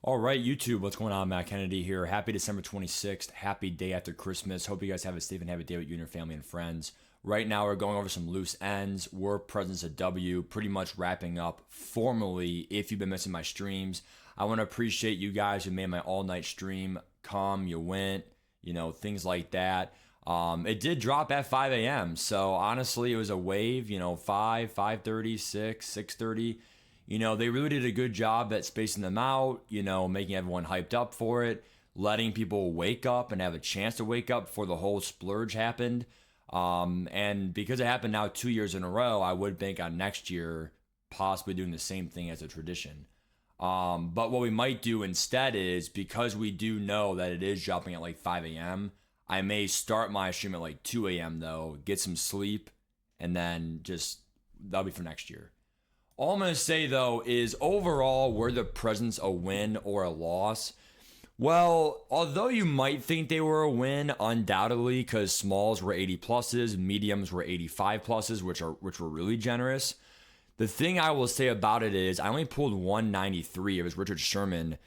All right, YouTube, what's going on? Matt Kennedy here. Happy December 26th. Happy day after Christmas. Hope you guys have a safe and happy day with you and your family and friends. Right now, we're going over some loose ends. We're presents a W, pretty much wrapping up formally. If you've been missing my streams, I want to appreciate you guys who made my all-night stream come, you went, things like that. It did drop at 5 a.m. So honestly, it was a wave, 5, 5:30, 6, 6:30. They really did a good job at spacing them out, making everyone hyped up for it, letting people wake up and have a chance to wake up before the whole splurge happened. And because it happened now 2 years in a row, I would bank on next year possibly doing the same thing as a tradition. But what we might do instead is, because we do know that it is dropping at like 5 a.m., I may start my stream at like 2 a.m. though, get some sleep, and then that'll be for next year. All I'm going to say, though, is overall, were the presents a win or a loss? Well, although you might think they were a win, undoubtedly, because smalls were 80 pluses, mediums were 85 pluses, which were really generous. The thing I will say about it is I only pulled 193. It was Richard Sherman.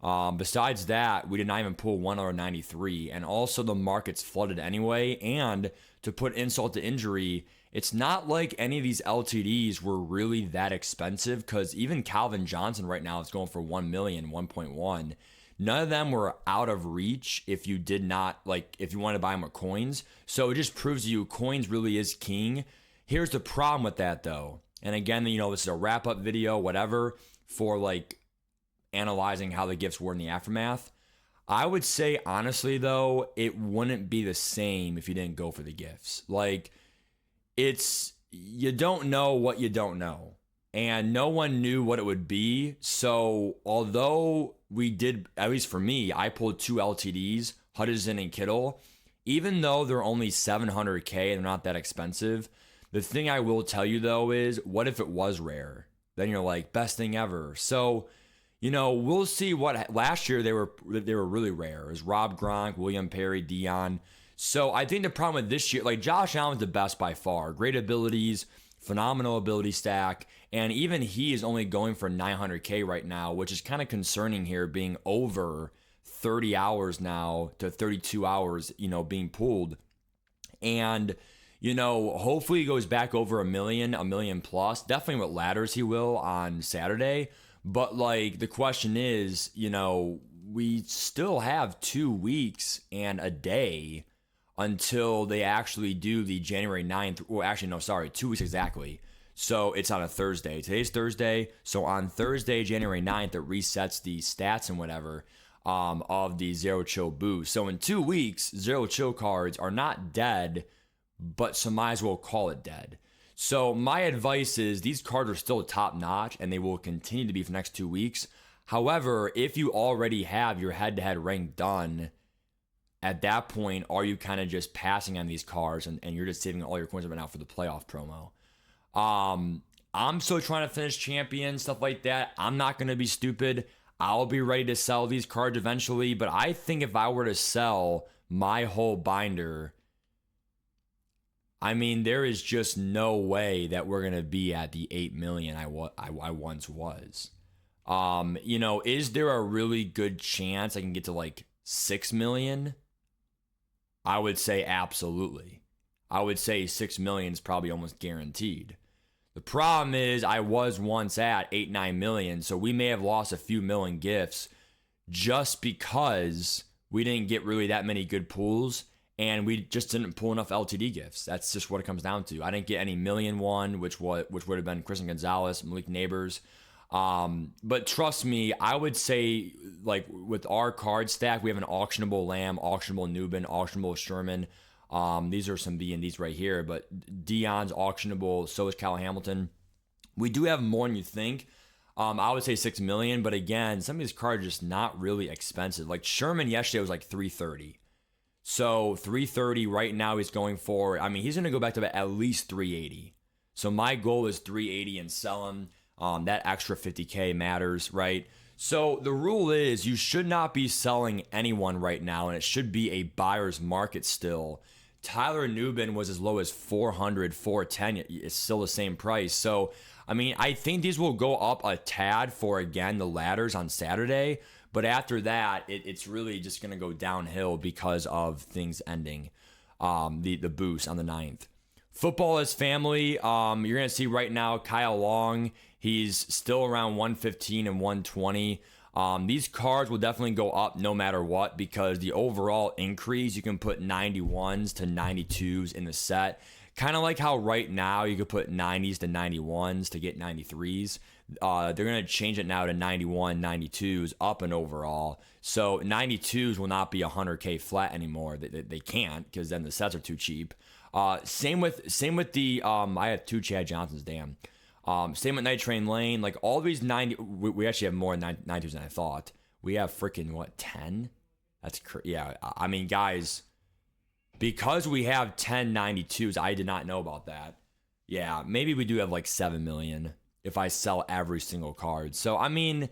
Besides that, we did not even pull 193. And also the market's flooded anyway. And to put insult to injury, it's not like any of these LTDs were really that expensive, because even Calvin Johnson right now is going for 1 million, 1.1. None of them were out of reach if you did not, if you want to buy them with coins. So it just proves to you coins really is king. Here's the problem with that, though. And again, this is a wrap-up video, whatever, for analyzing how the gifts were in the aftermath. I would say, honestly, though, it wouldn't be the same if you didn't go for the gifts. You don't know what you don't know. And no one knew what it would be. So although we did, at least for me, I pulled two LTDs, Hudson and Kittle. Even though they're only 700K and they're not that expensive, the thing I will tell you, though, is what if it was rare? Then you're like, best thing ever. So, we'll see what last year they were really rare. It was Rob Gronk, William Perry, Dion. So I think the problem with this year, Josh Allen's the best by far. Great abilities, phenomenal ability stack, and even he is only going for 900K right now, which is kind of concerning here, being over 30 hours now to 32 hours, being pulled. And, hopefully he goes back over a million plus. Definitely with ladders he will on Saturday. But the question is, we still have 2 weeks and a day until they actually do the January 9th. Well, actually, no, sorry, 2 weeks exactly. So it's on a Thursday. Today's Thursday. So on Thursday, January 9th, it resets the stats and whatever of the Zero Chill boost. So in 2 weeks, Zero Chill cards are not dead, but some might as well call it dead. So my advice is these cards are still top notch and they will continue to be for the next 2 weeks. However, if you already have your head-to-head rank done, at that point, are you kind of just passing on these cards and you're just saving all your coins right now for the playoff promo? I'm still trying to finish champion, stuff like that. I'm not going to be stupid. I'll be ready to sell these cards eventually. But I think if I were to sell my whole binder, there is just no way that we're going to be at the 8 million I once was. Is there a really good chance I can get to 6 million? I would say absolutely. I would say 6 million is probably almost guaranteed. The problem is I was once at 8, 9 million, so we may have lost a few million gifts just because we didn't get really that many good pulls and we just didn't pull enough LTD gifts. That's just what it comes down to. I didn't get any million one, which would have been Christian Gonzalez, Malik Neighbors. But trust me, I would say with our card stack, we have an auctionable Lamb, auctionable Newbin, auctionable Sherman. These are some B&Ds right here, but Dion's auctionable, so is Kyle Hamilton. We do have more than you think. I would say 6 million, but again, some of these cards are just not really expensive. Sherman yesterday was 330. So 330 right now he's going for, he's going to go back to at least 380. So my goal is 380 and sell him. That extra 50K matters, right? So the rule is you should not be selling anyone right now, and it should be a buyer's market still. Tyler Newbin was as low as 400, 410. It's still the same price. So I mean, I think these will go up a tad for, again, the ladders on Saturday. But after that, it's really just going to go downhill because of things ending, the boost on the 9th. Football is family. You're going to see right now Kyle Long. He's still around 115 and 120. These cards will definitely go up no matter what because the overall increase, you can put 91s to 92s in the set. Kind of like how right now you could put 90s to 91s to get 93s. They're going to change it now to 91, 92s up and overall. So 92s will not be 100K flat anymore. They can't because then the sets are too cheap. Same with the I have 2 Chad Johnsons, damn. Same with Night Train Lane. Like all these 90, we actually have more 92s than I thought. We have freaking what, 10? That's yeah. I mean, guys, because we have 10 92s, I did not know about that. Yeah, maybe we do have like 7 million if I sell every single card. So I mean,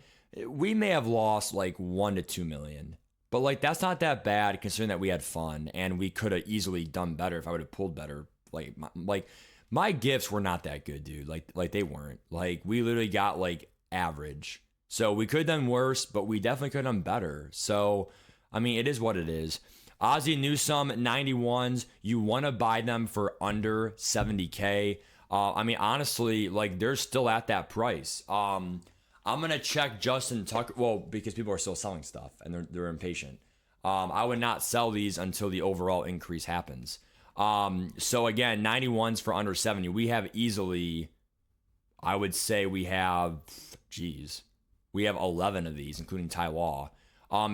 we may have lost like 1 to 2 million. But like that's not that bad considering that we had fun and we could have easily done better if I would have pulled better. Like my gifts were not that good, dude. Like they weren't. Like we literally got like average. So we could have done worse, but we definitely could have done better. So I mean, it is what it is. Ozzie Newsome 91s. You want to buy them for under 70K. I mean, honestly, like they're still at that price. I'm gonna check Justin Tucker. Well, because people are still selling stuff and they're impatient. I would not sell these until the overall increase happens. So again, 91s for under 70. We have easily, I would say we have 11 of these, including Ty Law.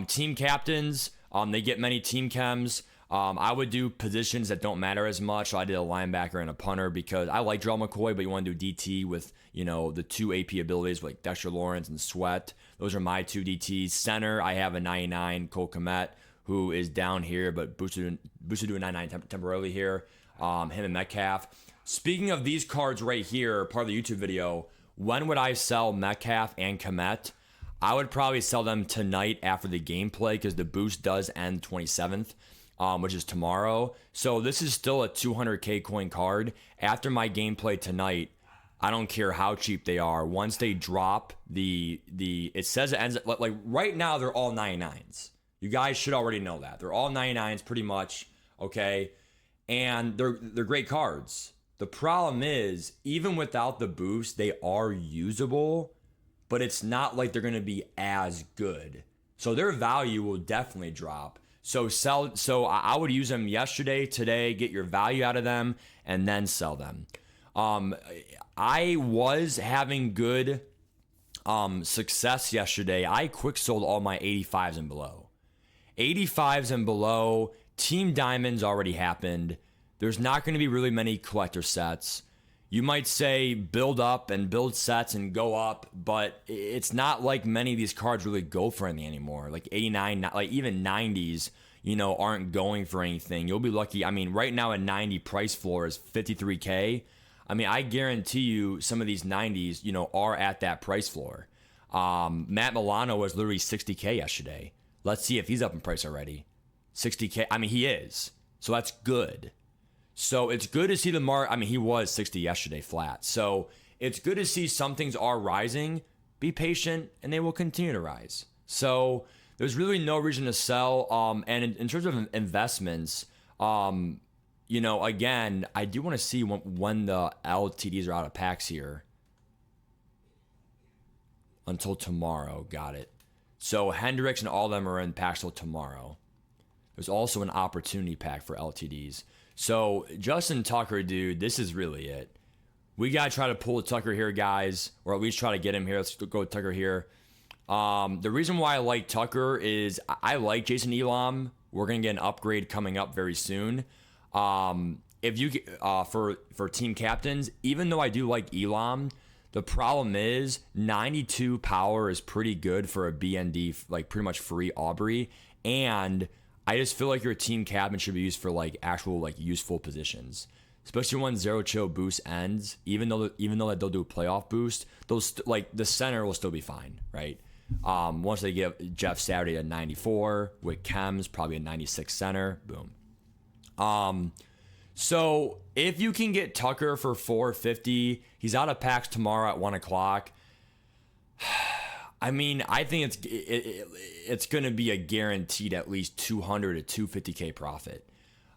Team captains, they get many team chems. I would do positions that don't matter as much. So I did a linebacker and a punter because I like Gerald McCoy, but you want to do DT with, the 2 AP abilities like Dexter Lawrence and Sweat. Those are my 2 DTs. Center, I have a 99 Cole Kmet, who is down here, but boosted to a 99 temporarily here. Him and Metcalf. Speaking of these cards right here, part of the YouTube video, when would I sell Metcalf and Kmet? I would probably sell them tonight after the gameplay because the boost does end 27th. Which is tomorrow. So this is still a 200K coin card. After my gameplay tonight, I don't care how cheap they are. Once they drop it says it ends like right now they're all 99s. You guys should already know that. They're all 99s pretty much, okay? And they're great cards. The problem is, even without the boost, they are usable, but it's not like they're going to be as good. So their value will definitely drop. So I would use them yesterday, today, get your value out of them, and then sell them. I was having good success yesterday. I quick sold all my 85s and below. 85s and below, Team Diamonds already happened. There's not going to be really many collector sets. You might say build up and build sets and go up, but it's not like many of these cards really go for anything anymore. Like 89, like even 90s, aren't going for anything. You'll be lucky. I mean, right now a 90 price floor is 53K. I mean, I guarantee you some of these 90s, are at that price floor. Matt Milano was literally 60K yesterday. Let's see if he's up in price already. 60K. I mean, he is. So that's good. So it's good to see the mark. I mean, he was 60 yesterday flat. So it's good to see some things are rising. Be patient, and they will continue to rise. So there's really no reason to sell. And in terms of investments, again, I do want to see when the LTDs are out of packs here. Until tomorrow. Got it. So Hendricks and all of them are in packs till tomorrow. There's also an opportunity pack for LTDs. So Justin Tucker, dude, this is really it. We got to try to pull Tucker here, guys, or at least try to get him here. Let's go with Tucker here. The reason why I like Tucker is I like Jason Elam. We're going to get an upgrade coming up very soon. If you for team captains, even though I do like Elam, the problem is 92 power is pretty good for a BND, like pretty much free Aubrey. And I just feel like your team captain should be used for like actual like useful positions, especially when Zero Chill boost ends. Even though that they'll do a playoff boost, those like the center will still be fine, right? Once they give Jeff Saturday a 94 with Chems, probably a 96 center, boom. So if you can get Tucker for 450, he's out of packs tomorrow at 1 o'clock. I mean, I think it's going to be a guaranteed at least 200 to 250K profit.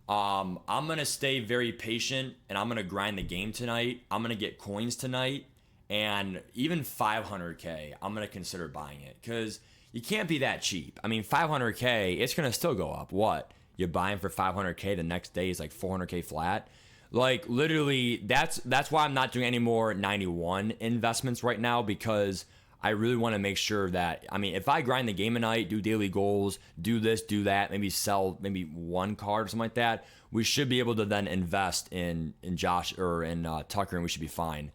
I'm going to stay very patient, and I'm going to grind the game tonight. I'm going to get coins tonight, and even 500K, I'm going to consider buying it because you can't be that cheap. I mean, 500K, it's going to still go up. What? You're buying for 500K, the next day is like 400K flat. Like, literally, that's why I'm not doing any more 91 investments right now, because I really want to make sure that, I mean, if I grind the game tonight, do daily goals, do this, do that, maybe sell maybe one card or something like that, we should be able to then invest in Josh or in Tucker, and we should be fine.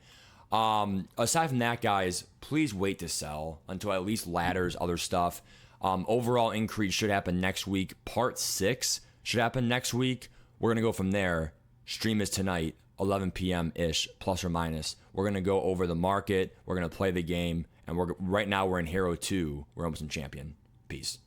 Aside from that, guys, please wait to sell until at least ladders, other stuff. Overall increase should happen next week. Part 6 should happen next week. We're going to go from there. Stream is tonight, 11 p.m.-ish, plus or minus. We're going to go over the market. We're going to play the game. And right now we're in Hero 2. We're almost in Champion. Peace.